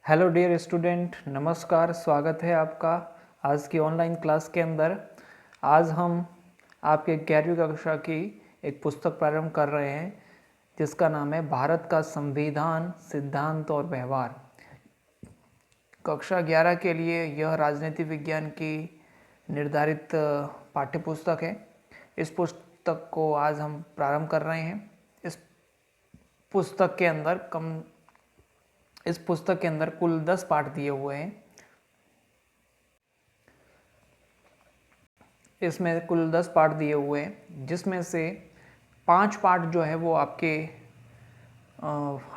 Hello dear student, नमस्कार। स्वागत है आपका आज की ऑनलाइन क्लास के अंदर। आज हम आपके 11वीं कक्षा की एक पुस्तक प्रारंभ कर रहे हैं जिसका नाम है भारत का संविधान, सिद्धांत और व्यवहार। कक्षा 11 के लिए यह राजनीति विज्ञान की निर्धारित पाठ्य पुस्तक है। इस पुस्तक को आज हम प्रारंभ कर रहे हैं। इस पुस्तक के अंदर कुल 10 पाठ दिए हुए हैं। इसमें कुल 10 पाठ दिए हुए हैं, जिसमें से 5 पाठ जो है वो आपके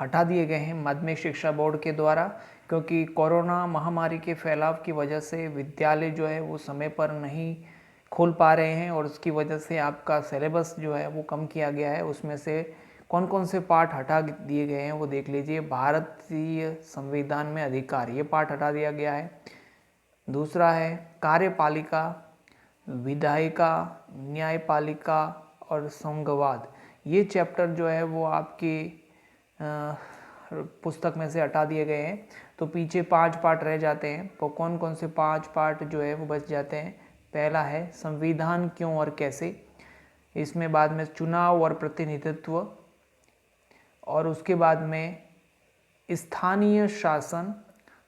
हटा दिए गए हैं माध्यमिक शिक्षा बोर्ड के द्वारा, क्योंकि कोरोना महामारी के फैलाव की वजह से विद्यालय जो है वो समय पर नहीं खोल पा रहे हैं और उसकी वजह से आपका सिलेबस जो है वो कम किया गया है। उसमें से कौन कौन से पाठ हटा दिए गए हैं वो देख लीजिए। भारतीय संविधान में अधिकार, ये पाठ हटा दिया गया है। दूसरा है कार्यपालिका, विधायिका, न्यायपालिका और संघवाद। ये चैप्टर जो है वो आपकी पुस्तक में से हटा दिए गए हैं, तो पीछे 5 पार्ट रह जाते हैं। तो कौन कौन से 5 पार्ट जो है वो बच जाते हैं। पहला है संविधान क्यों और कैसे। इसमें बाद में चुनाव और प्रतिनिधित्व, और उसके बाद में स्थानीय शासन,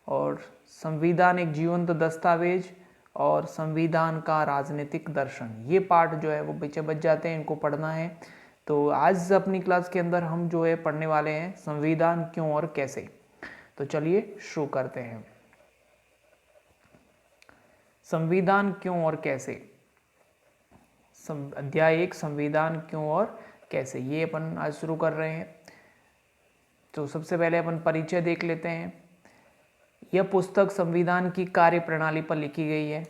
और संविधान एक जीवंत दस्तावेज, और संविधान का राजनीतिक दर्शन। ये पार्ट जो है वो पीछे बच जाते हैं, इनको पढ़ना है। तो आज अपनी क्लास के अंदर हम जो है पढ़ने वाले हैं संविधान क्यों और कैसे। तो चलिए शुरू करते हैं। संविधान क्यों और कैसे। अध्याय 1 संविधान क्यों और कैसे, ये अपन आज शुरू कर रहे हैं। तो सबसे पहले अपन परिचय देख लेते हैं। यह पुस्तक संविधान की कार्य प्रणाली पर लिखी गई है।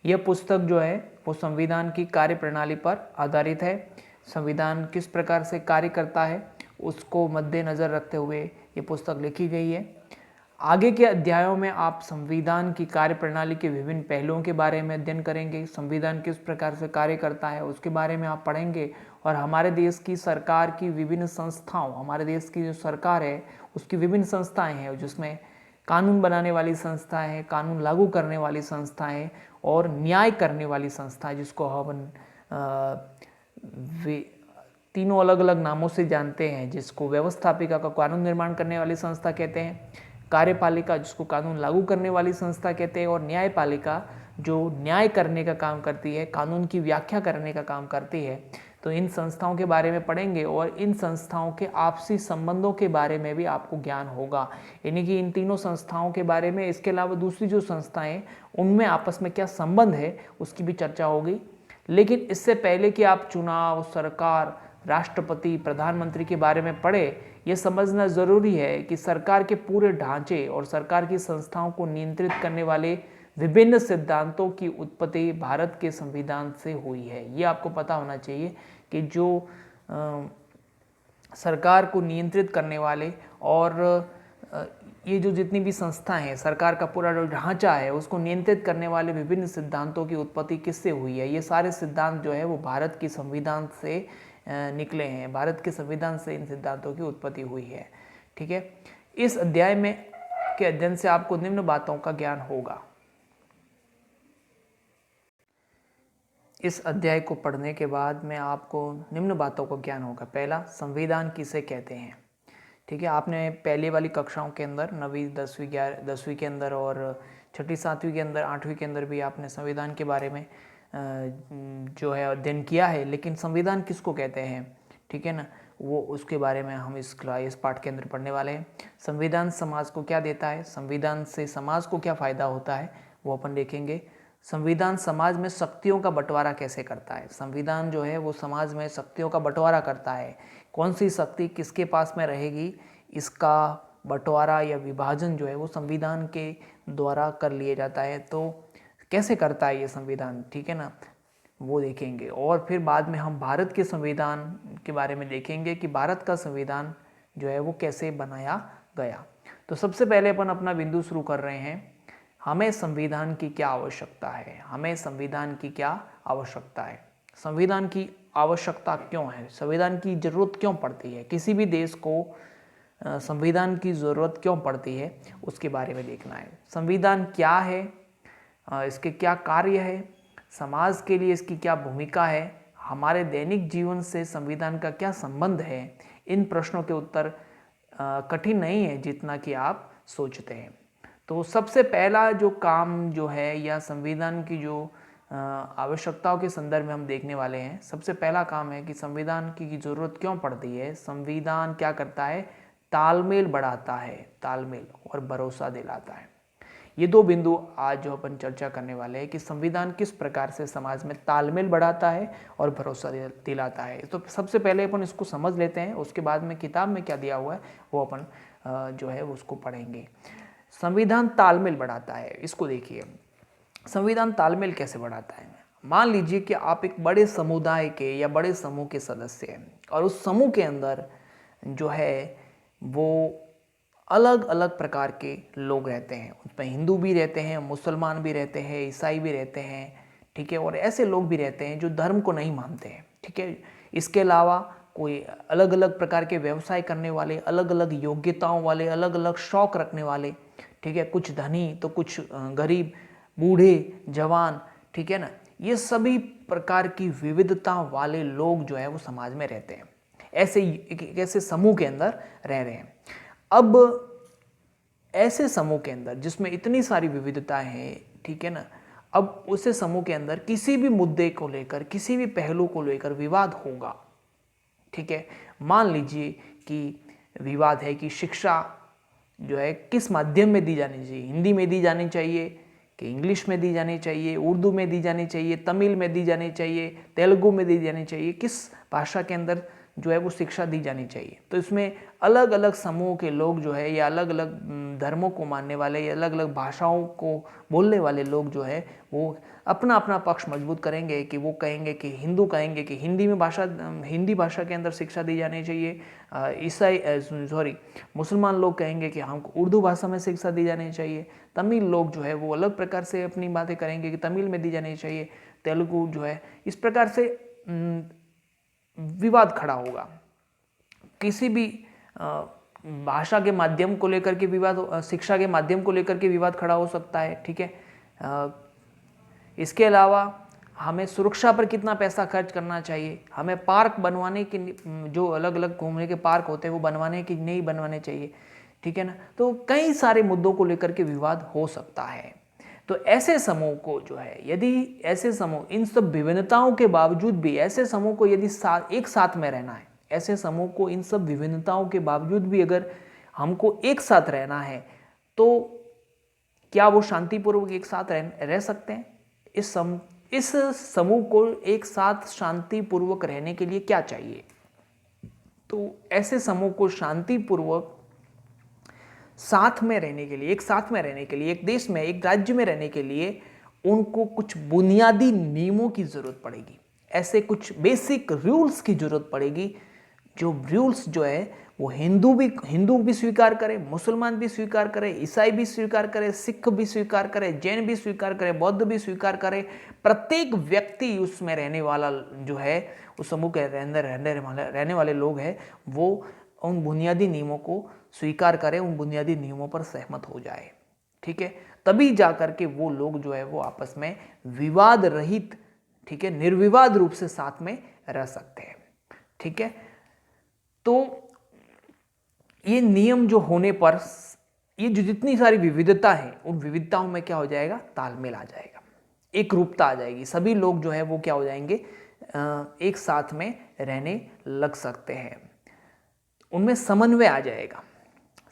यह पुस्तक जो है वो संविधान की कार्य प्रणाली पर आधारित है। संविधान किस प्रकार से कार्य करता है उसको मद्देनज़र रखते हुए ये पुस्तक लिखी गई है। आगे के अध्यायों में आप संविधान की कार्य प्रणाली के विभिन्न पहलुओं के बारे में अध्ययन करेंगे। संविधान किस प्रकार से कार्य करता है उसके बारे में आप पढ़ेंगे, और हमारे देश की सरकार की विभिन्न संस्थाओं, हमारे देश की जो सरकार है उसकी विभिन्न संस्थाएं हैं, जिसमें कानून बनाने वाली संस्थाएं हैं, कानून लागू करने वाली संस्थाएं और न्याय करने वाली संस्थाएं, जिसको हम तीनों अलग अलग नामों से जानते हैं। जिसको व्यवस्थापिका का कानून निर्माण करने वाली संस्था कहते हैं, कार्यपालिका जिसको कानून लागू करने वाली संस्था कहते हैं, और न्यायपालिका जो न्याय करने का काम करती है, कानून की व्याख्या करने का काम करती है। तो इन संस्थाओं के बारे में पढ़ेंगे और इन संस्थाओं के आपसी संबंधों के बारे में भी आपको ज्ञान होगा। यानी कि इन तीनों संस्थाओं के बारे में, इसके अलावा दूसरी जो संस्थाएं उनमें आपस में क्या संबंध है उसकी भी चर्चा होगी। लेकिन इससे पहले कि आप चुनाव, सरकार, राष्ट्रपति, प्रधानमंत्री के बारे में पढ़े, यह समझना ज़रूरी है कि सरकार के पूरे ढांचे और सरकार की संस्थाओं को नियंत्रित करने वाले विभिन्न सिद्धांतों की उत्पत्ति भारत के संविधान से हुई है। ये आपको पता होना चाहिए कि जो सरकार को नियंत्रित करने वाले और ये जो जितनी भी संस्थाएं हैं, सरकार का पूरा जो ढांचा है उसको नियंत्रित करने वाले विभिन्न सिद्धांतों की उत्पत्ति किससे हुई है। ये सारे सिद्धांत जो है वो भारत के संविधान से निकले हैं। भारत के संविधान से इन सिद्धांतों की उत्पत्ति हुई है। ठीक है। इस अध्याय में के अध्ययन से आपको निम्न बातों का ज्ञान होगा। इस अध्याय को पढ़ने के बाद में आपको निम्न बातों का ज्ञान होगा। पहला, संविधान किसे कहते हैं। ठीक है। आपने पहले वाली कक्षाओं के अंदर 9वीं 10वीं के अंदर और 6ठी 7वीं के अंदर 8वीं के अंदर भी आपने संविधान के बारे में जो है अध्ययन किया है। लेकिन संविधान किसको कहते हैं, ठीक है ना, वो उसके बारे में हम इस पाठ के अंदर पढ़ने वाले हैं। संविधान समाज को क्या देता है, संविधान से समाज को क्या फ़ायदा होता है, वो अपन देखेंगे। संविधान समाज में शक्तियों का बंटवारा कैसे करता है। संविधान जो है वो समाज में शक्तियों का बंटवारा करता है। कौन सी शक्ति किसके पास में रहेगी, इसका बंटवारा या विभाजन जो है वो संविधान के द्वारा कर लिया जाता है। तो कैसे करता है ये संविधान, ठीक है ना, वो देखेंगे। और फिर बाद में हम भारत के संविधान के बारे में देखेंगे कि भारत का संविधान जो है वो कैसे बनाया गया। तो सबसे पहले अपन अपना बिंदु शुरू कर रहे हैं। हमें संविधान की क्या आवश्यकता है, हमें संविधान की क्या आवश्यकता है, संविधान की आवश्यकता क्यों है, संविधान की जरूरत क्यों पड़ती है। किसी भी देश को संविधान की ज़रूरत क्यों पड़ती है उसके बारे में देखना है। संविधान क्या है, इसके क्या कार्य है, समाज के लिए इसकी क्या भूमिका है, हमारे दैनिक जीवन से संविधान का क्या संबंध है। इन प्रश्नों के उत्तर कठिन नहीं है जितना कि आप सोचते हैं। तो सबसे पहला जो काम जो है या संविधान की जो आवश्यकताओं के संदर्भ में हम देखने वाले हैं, सबसे पहला काम है कि संविधान की ज़रूरत क्यों पड़ती है। संविधान क्या करता है, तालमेल बढ़ाता है, तालमेल और भरोसा दिलाता है। ये दो बिंदु आज जो अपन चर्चा करने वाले हैं कि संविधान किस प्रकार से समाज में तालमेल बढ़ाता है और भरोसा दिलाता है। तो सबसे पहले अपन इसको समझ लेते हैं, उसके बाद में किताब में क्या दिया हुआ है वो अपन जो है उसको पढ़ेंगे। संविधान तालमेल बढ़ाता है, इसको देखिए। संविधान तालमेल कैसे बढ़ाता है। मान लीजिए कि आप एक बड़े समुदाय के या बड़े समूह के सदस्य हैं और उस समूह के अंदर जो है वो अलग अलग प्रकार के लोग रहते हैं। उसमें हिंदू भी रहते हैं, मुसलमान भी रहते हैं, ईसाई भी रहते हैं, ठीक है, और ऐसे लोग भी रहते हैं जो धर्म को नहीं मानते हैं, ठीक है। इसके अलावा कोई अलग अलग प्रकार के व्यवसाय करने वाले, अलग अलग योग्यताओं वाले, अलग अलग शौक रखने वाले, ठीक है, कुछ धनी तो कुछ गरीब, बूढ़े जवान, ठीक है ना। ये सभी प्रकार की विविधता वाले लोग जो है वो समाज में रहते हैं, ऐसे समूह के अंदर रह रहे हैं। अब ऐसे समूह के अंदर जिसमें इतनी सारी विविधताएं हैं, ठीक है ना, अब उसे समूह के अंदर किसी भी मुद्दे को लेकर, किसी भी पहलू को लेकर विवाद होगा, ठीक है। मान लीजिए कि विवाद है कि शिक्षा जो है किस माध्यम में दी जानी चाहिए, हिंदी में दी जानी चाहिए कि इंग्लिश में दी जानी चाहिए, उर्दू में दी जानी चाहिए, तमिल में दी जानी चाहिए, तेलुगु में दी जानी चाहिए, किस भाषा के अंदर जो है वो शिक्षा दी जानी चाहिए। तो इसमें अलग अलग समूह के लोग जो है या अलग अलग धर्मों को मानने वाले या अलग अलग भाषाओं को बोलने वाले लोग जो है वो अपना अपना पक्ष मजबूत करेंगे कि वो कहेंगे कि हिंदू कहेंगे कि हिंदी भाषा के अंदर शिक्षा दी जानी चाहिए, मुसलमान लोग कहेंगे कि हमको उर्दू भाषा में शिक्षा दी जानी चाहिए, तमिल लोग जो है वो अलग प्रकार से अपनी बातें करेंगे कि तमिल में दी जानी चाहिए, तेलुगु जो है इस प्रकार से विवाद खड़ा होगा। किसी भी भाषा के माध्यम को लेकर के विवाद, शिक्षा के माध्यम को लेकर के विवाद खड़ा हो सकता है, ठीक है। इसके अलावा हमें सुरक्षा पर कितना पैसा खर्च करना चाहिए, हमें पार्क बनवाने की, जो अलग अलग घूमने के पार्क होते हैं वो बनवाने की नहीं बनवाने चाहिए, ठीक है ना। तो कई सारे मुद्दों को लेकर के विवाद हो सकता है। तो ऐसे समूह को जो है, यदि ऐसे समूह इन सब विभिन्नताओं के बावजूद भी, ऐसे समूह को यदि एक साथ में रहना है, ऐसे समूह को इन सब विभिन्नताओं के बावजूद भी अगर हमको एक साथ रहना है तो क्या वो शांतिपूर्वक एक साथ रह सकते हैं। इस समूह को एक साथ शांतिपूर्वक रहने के लिए क्या चाहिए। तो ऐसे समूह को शांतिपूर्वक साथ में रहने के लिए, एक साथ में रहने के लिए, एक देश में, एक राज्य में रहने के लिए उनको कुछ बुनियादी नियमों की जरूरत पड़ेगी। ऐसे कुछ बेसिक रूल्स की जरूरत पड़ेगी, जो रूल्स जो है वो हिंदू भी स्वीकार करे, मुसलमान भी स्वीकार करे, ईसाई भी स्वीकार करे, सिख भी स्वीकार करे, जैन भी स्वीकार करे, बौद्ध भी स्वीकार करे। प्रत्येक व्यक्ति उसमें रहने वाला जो है, उस समूह के अंदर रहने वाले लोग हैं, वो उन बुनियादी नियमों को स्वीकार करे, उन बुनियादी नियमों पर सहमत हो जाए, ठीक है। तभी जाकर के वो लोग जो है वो आपस में विवाद रहित, ठीक है, निर्विवाद रूप से साथ में रह सकते हैं, ठीक है। तो ये नियम जो होने पर ये जो जितनी सारी विविधता है, उन विविधताओं में क्या हो जाएगा, तालमेल आ जाएगा, एक रूपता आ जाएगी। सभी लोग जो है वो क्या हो जाएंगे, एक साथ में रहने लग सकते हैं, उनमें समन्वय आ जाएगा।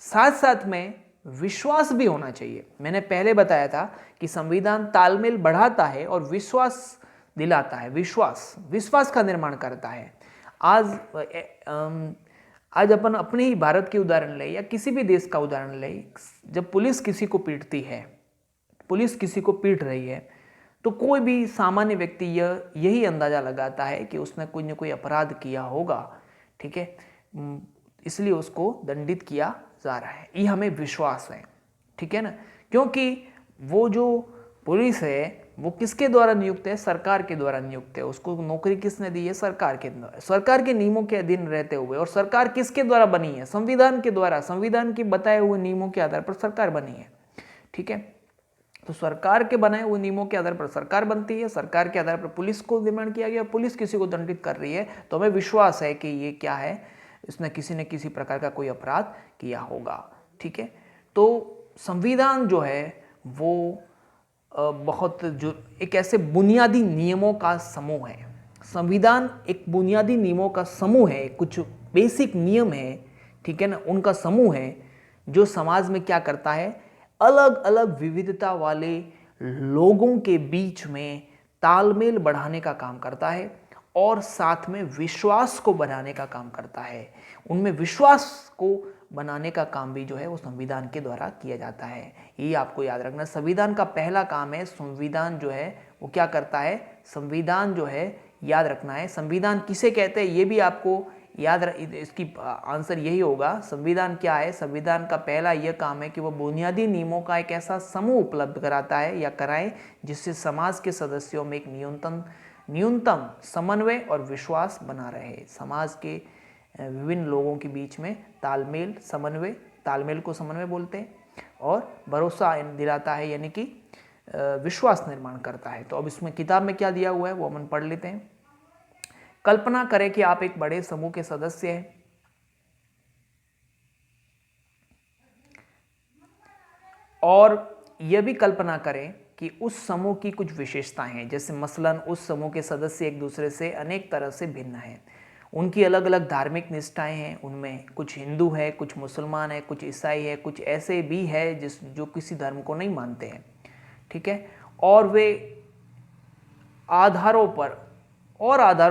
साथ साथ में विश्वास भी होना चाहिए। मैंने पहले बताया था कि संविधान तालमेल बढ़ाता है और विश्वास दिलाता है, विश्वास का निर्माण करता है। आज अपन अपने ही भारत के उदाहरण ले या किसी भी देश का उदाहरण ले, जब पुलिस किसी को पीटती है, पुलिस किसी को पीट रही है, तो कोई भी सामान्य व्यक्ति यही अंदाजा लगाता है कि उसने कोई न कोई अपराध किया होगा, ठीक है, इसलिए उसको दंडित किया जा रहा है, ये हमें विश्वास है, ठीक है ना। क्योंकि वो जो पुलिस है वो किसके द्वारा नियुक्त है? सरकार के द्वारा नियुक्त है। उसको नौकरी किसने दी है? सरकार के द्वारा, सरकार के नियमों के अधीन रहते हुए। और सरकार किसके द्वारा बनी है? संविधान के द्वारा, संविधान के बताए हुए नियमों के आधार पर सरकार बनी है। ठीक है, तो सरकार के बनाए हुए नियमों के आधार पर सरकार बनती है। सरकार के आधार पर पुलिस को निर्माण किया गया, पुलिस किसी को दंडित कर रही है तो हमें विश्वास है कि ये क्या है, इसने किसी न किसी प्रकार का कोई अपराध किया होगा। ठीक है, तो संविधान जो है वो बहुत जो एक ऐसे बुनियादी नियमों का समूह है। संविधान एक बुनियादी नियमों का समूह है, कुछ बेसिक नियम है, ठीक है ना, उनका समूह है जो समाज में क्या करता है, अलग अलग विविधता वाले लोगों के बीच में तालमेल बढ़ाने का काम करता है और साथ में विश्वास को बनाने का काम करता है। उनमें विश्वास को बनाने का काम भी जो है वो संविधान के द्वारा किया जाता है। ये आपको याद रखना, संविधान का पहला काम है, संविधान जो है वो क्या करता है, संविधान जो है याद रखना है। संविधान किसे कहते हैं ये भी आपको याद इसकी आंसर यही होगा। संविधान क्या है? संविधान का पहला यह काम है कि वह बुनियादी नियमों का एक ऐसा समूह उपलब्ध कराता है या कराए जिससे समाज के सदस्यों में एक न्यूनतम समन्वय और विश्वास बना रहे। समाज के विभिन्न लोगों के बीच में तालमेल, समन्वय, तालमेल को समन्वय बोलते हैं, और भरोसा दिलाता है, यानी कि विश्वास निर्माण करता है। तो अब इसमें किताब में क्या दिया हुआ है वो हम पढ़ लेते हैं। कल्पना करें कि आप एक बड़े समूह के सदस्य हैं और यह भी कल्पना करें कि उस समूह की कुछ विशेषताएं हैं, जैसे मसलन उस समूह के सदस्य एक दूसरे से अनेक तरह से भिन्न हैं। उनकी अलग अलग धार्मिक निष्ठाएं हैं, उनमें कुछ हिंदू है, कुछ मुसलमान है, कुछ ईसाई है, कुछ ऐसे भी है जो किसी धर्म को नहीं मानते हैं। ठीक है, और वे आधारों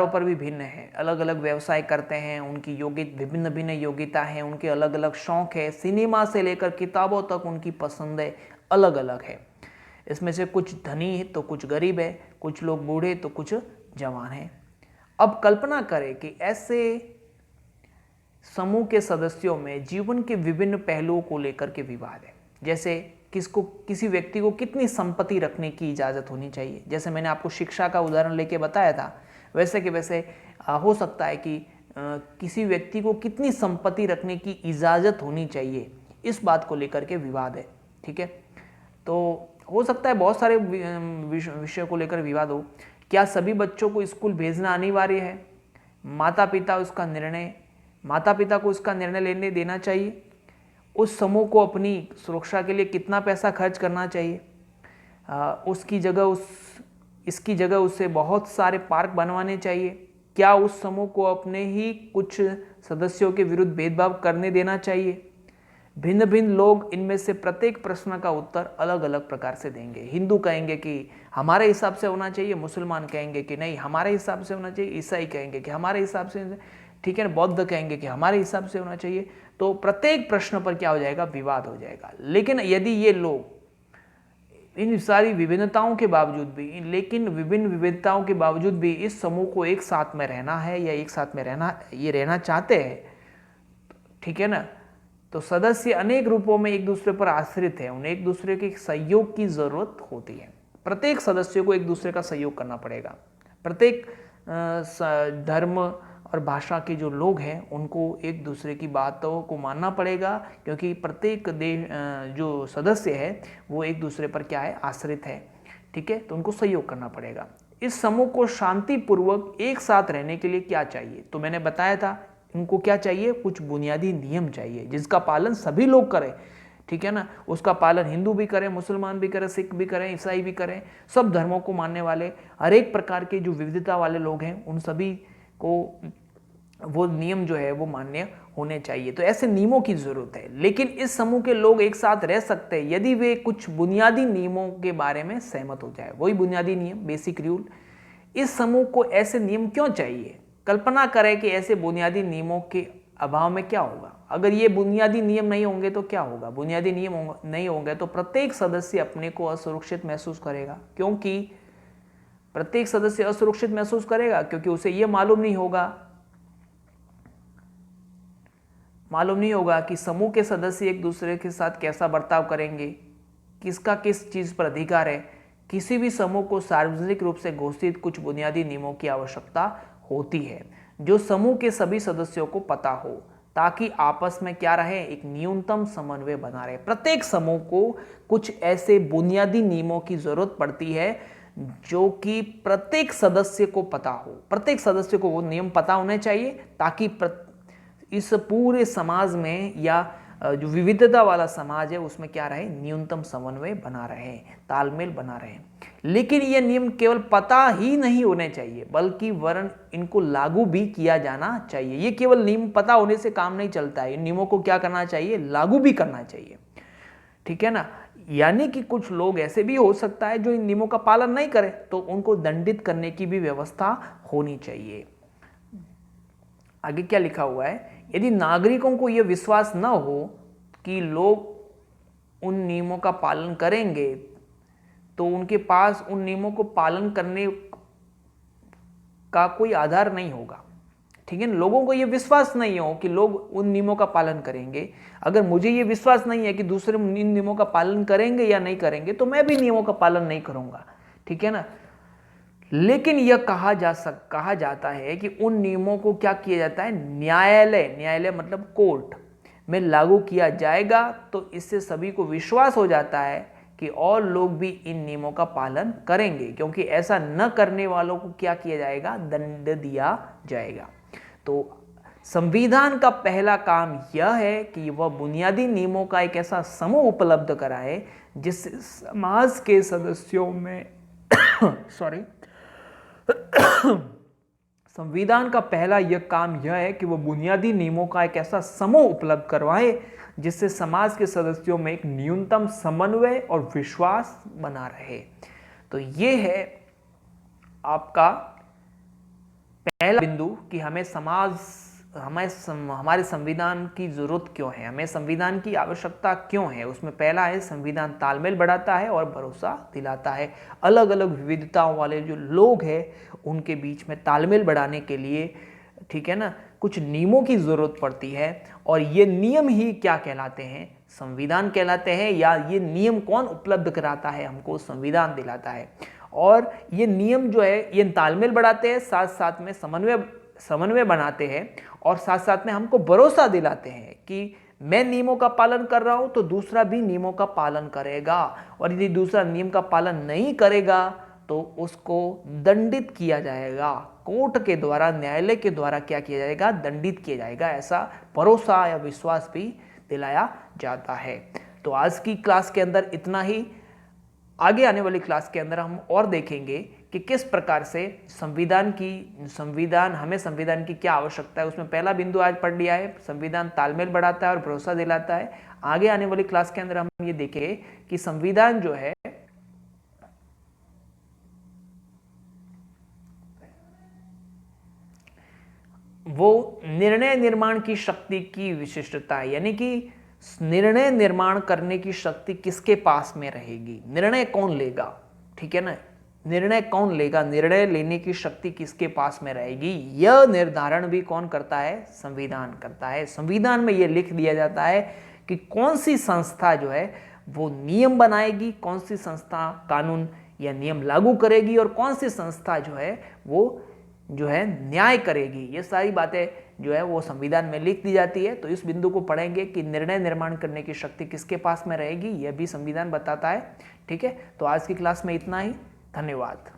पर भी भिन्न है, अलग अलग व्यवसाय करते हैं, उनकी विभिन्न भिन्न योग्यता है, उनके अलग अलग शौक है, सिनेमा से लेकर किताबों तक उनकी पसंदें अलग अलग है। इसमें से कुछ धनी है तो कुछ गरीब है, कुछ लोग बूढ़े तो कुछ जवान है। अब कल्पना करें कि ऐसे समूह के सदस्यों में जीवन के विभिन्न पहलुओं को लेकर के विवाद है, जैसे किसी व्यक्ति को कितनी संपत्ति रखने की इजाज़त होनी चाहिए। जैसे मैंने आपको शिक्षा का उदाहरण लेके बताया था, वैसे के वैसे हो सकता है कि किसी व्यक्ति को कितनी संपत्ति रखने की इजाज़त होनी चाहिए, इस बात को लेकर के विवाद है। ठीक है, तो हो सकता है बहुत सारे विषयों को लेकर विवाद हो। क्या सभी बच्चों को स्कूल भेजना अनिवार्य है? माता पिता को उसका निर्णय लेने देना चाहिए। उस समूह को अपनी सुरक्षा के लिए कितना पैसा खर्च करना चाहिए? इसकी जगह उसे बहुत सारे पार्क बनवाने चाहिए। क्या उस समूह को अपने ही कुछ सदस्यों के विरुद्ध भेदभाव करने देना चाहिए? भिन्न भिन्न लोग इनमें से प्रत्येक प्रश्न का उत्तर अलग अलग प्रकार से देंगे। हिंदू कहेंगे कि हमारे हिसाब से होना चाहिए, मुसलमान कहेंगे कि नहीं हमारे हिसाब से होना चाहिए, ईसाई कहेंगे कि हमारे हिसाब से, ठीक है ना, बौद्ध कहेंगे कि हमारे हिसाब से होना चाहिए। तो प्रत्येक प्रश्न पर क्या हो जाएगा? विवाद हो जाएगा। लेकिन यदि ये लोग इन सारी विभिन्नताओं के बावजूद भी इस समूह को एक साथ में रहना है या एक साथ में रहना चाहते हैं, ठीक है ना, तो सदस्य अनेक रूपों में एक दूसरे पर आश्रित है, उन्हें एक दूसरे के सहयोग की जरूरत होती है। प्रत्येक सदस्य को एक दूसरे का सहयोग करना पड़ेगा। प्रत्येक धर्म और भाषा के जो लोग हैं उनको एक दूसरे की बातों को मानना पड़ेगा, क्योंकि प्रत्येक देश जो सदस्य है वो एक दूसरे पर क्या है? आश्रित है। ठीक है, तो उनको सहयोग करना पड़ेगा। इस समूह को शांतिपूर्वक एक साथ रहने के लिए क्या चाहिए? तो मैंने बताया था उनको क्या चाहिए? कुछ बुनियादी नियम चाहिए जिसका पालन सभी लोग करें। ठीक है ना, उसका पालन हिंदू भी करें, मुसलमान भी करें, सिख भी करें, ईसाई भी करें, सब धर्मों को मानने वाले, हर एक प्रकार के जो विविधता वाले लोग हैं उन सभी को वो नियम जो है वो मान्य होने चाहिए। तो ऐसे नियमों की जरूरत है। लेकिन इस समूह के लोग एक साथ रह सकते हैं यदि वे कुछ बुनियादी नियमों के बारे में सहमत हो जाए। वही बुनियादी नियम, बेसिक रूल। इस समूह को ऐसे नियम क्यों चाहिए? कल्पना करें कि ऐसे बुनियादी नियमों के अभाव में क्या होगा। अगर ये बुनियादी नियम नहीं होंगे तो क्या होगा? बुनियादी नियम नहीं होंगे तो प्रत्येक सदस्य अपने को असुरक्षित महसूस करेगा। क्योंकि प्रत्येक सदस्य असुरक्षित महसूस करेगा क्योंकि उसे यह मालूम नहीं होगा कि समूह के सदस्य एक दूसरे के साथ कैसा बर्ताव करेंगे, किसका किस चीज पर अधिकार है, किसी भी समूह को सार्वजनिक रूप से घोषित कुछ बुनियादी नियमों की आवश्यकता होती है जो समूह के सभी सदस्यों को पता हो, ताकि आपस में क्या रहे, एक न्यूनतम समन्वय बना रहे। प्रत्येक समूह को कुछ ऐसे बुनियादी नियमों की जरूरत पड़ती है जो कि प्रत्येक सदस्य को पता हो। प्रत्येक सदस्य को वो नियम पता होने चाहिए ताकि इस पूरे समाज में या जो विविधता वाला समाज है उसमें क्या रहे, न्यूनतम समन्वय बना रहे, तालमेल बना रहे। लेकिन ये नियम केवल पता ही नहीं होने चाहिए बल्कि वरन इनको लागू भी किया जाना चाहिए। ये केवल नियम पता होने से काम नहीं चलता है, इन नियमों को क्या करना चाहिए, लागू भी करना चाहिए। ठीक है ना। यानी कि कुछ लोग ऐसे भी हो सकता है जो इन नियमों का पालन नहीं करे, तो उनको दंडित करने की भी व्यवस्था होनी चाहिए। आगे क्या लिखा हुआ है, यदि नागरिकों को यह विश्वास न हो कि लोग उन नियमों का पालन करेंगे तो उनके पास उन नियमों को पालन करने का कोई आधार नहीं होगा। ठीक है ना। लोगों को यह विश्वास नहीं हो कि लोग उन नियमों का पालन करेंगे। अगर मुझे यह विश्वास नहीं है कि दूसरे इन नियमों का पालन करेंगे या नहीं करेंगे तो मैं भी नियमों का पालन नहीं करूंगा। ठीक है ना। लेकिन यह कहा जाता है कि उन नियमों को क्या किया जाता है, न्यायालय मतलब कोर्ट में लागू किया जाएगा, तो इससे सभी को विश्वास हो जाता है कि और लोग भी इन नियमों का पालन करेंगे, क्योंकि ऐसा न करने वालों को क्या किया जाएगा, दंड दिया जाएगा। तो संविधान का पहला काम यह है कि वह बुनियादी नियमों का एक ऐसा समूह उपलब्ध कराए जिससे समाज के सदस्यों में संविधान का पहला यह काम यह है कि वह बुनियादी नियमों का एक ऐसा समूह उपलब्ध करवाए जिससे समाज के सदस्यों में एक न्यूनतम समन्वय और विश्वास बना रहे। तो यह है आपका पहला बिंदु कि हमारे संविधान की जरूरत क्यों है, हमें संविधान की आवश्यकता क्यों है। उसमें पहला है, संविधान तालमेल बढ़ाता है और भरोसा दिलाता है। अलग अलग विविधताओं वाले जो लोग हैं उनके बीच में तालमेल बढ़ाने के लिए, ठीक है ना, कुछ नियमों की जरूरत पड़ती है। और ये नियम ही क्या कहलाते हैं, संविधान कहलाते हैं। या ये नियम कौन उपलब्ध कराता है हमको, संविधान दिलाता है। और ये नियम जो है ये तालमेल बढ़ाते हैं, साथ साथ में समन्वय बनाते हैं और साथ साथ में हमको भरोसा दिलाते हैं कि मैं नियमों का पालन कर रहा हूं तो दूसरा भी नियमों का पालन करेगा, और यदि दूसरा नियम का पालन नहीं करेगा तो उसको दंडित किया जाएगा, कोर्ट के द्वारा, न्यायालय के द्वारा क्या किया जाएगा, दंडित किया जाएगा। ऐसा भरोसा या विश्वास भी दिलाया जाता है। तो आज की क्लास के अंदर इतना ही। आगे आने वाली क्लास के अंदर हम और देखेंगे कि किस प्रकार से हमें संविधान की क्या आवश्यकता है। उसमें पहला बिंदु आज पढ़ लिया है, संविधान तालमेल बढ़ाता है और भरोसा दिलाता है। आगे आने वाली क्लास के अंदर हम ये देखेंगे कि संविधान जो है वो निर्णय निर्माण की शक्ति की विशिष्टता है, यानी कि निर्णय निर्माण करने की शक्ति किसके पास में रहेगी, निर्णय कौन लेगा। ठीक है ना, निर्णय कौन लेगा, निर्णय लेने की शक्ति किसके पास में रहेगी, यह निर्धारण भी कौन करता है, संविधान करता है। संविधान में यह लिख दिया जाता है कि कौन सी संस्था जो है वो नियम बनाएगी, कौन सी संस्था कानून या नियम लागू करेगी और कौन सी संस्था जो है वो जो है न्याय करेगी। ये सारी बातें जो है वो संविधान में लिख दी जाती है। तो इस बिंदु को पढ़ेंगे कि निर्णय निर्माण करने की शक्ति किसके पास में रहेगी, यह भी संविधान बताता है। ठीक है, तो आज की क्लास में इतना ही। धन्यवाद।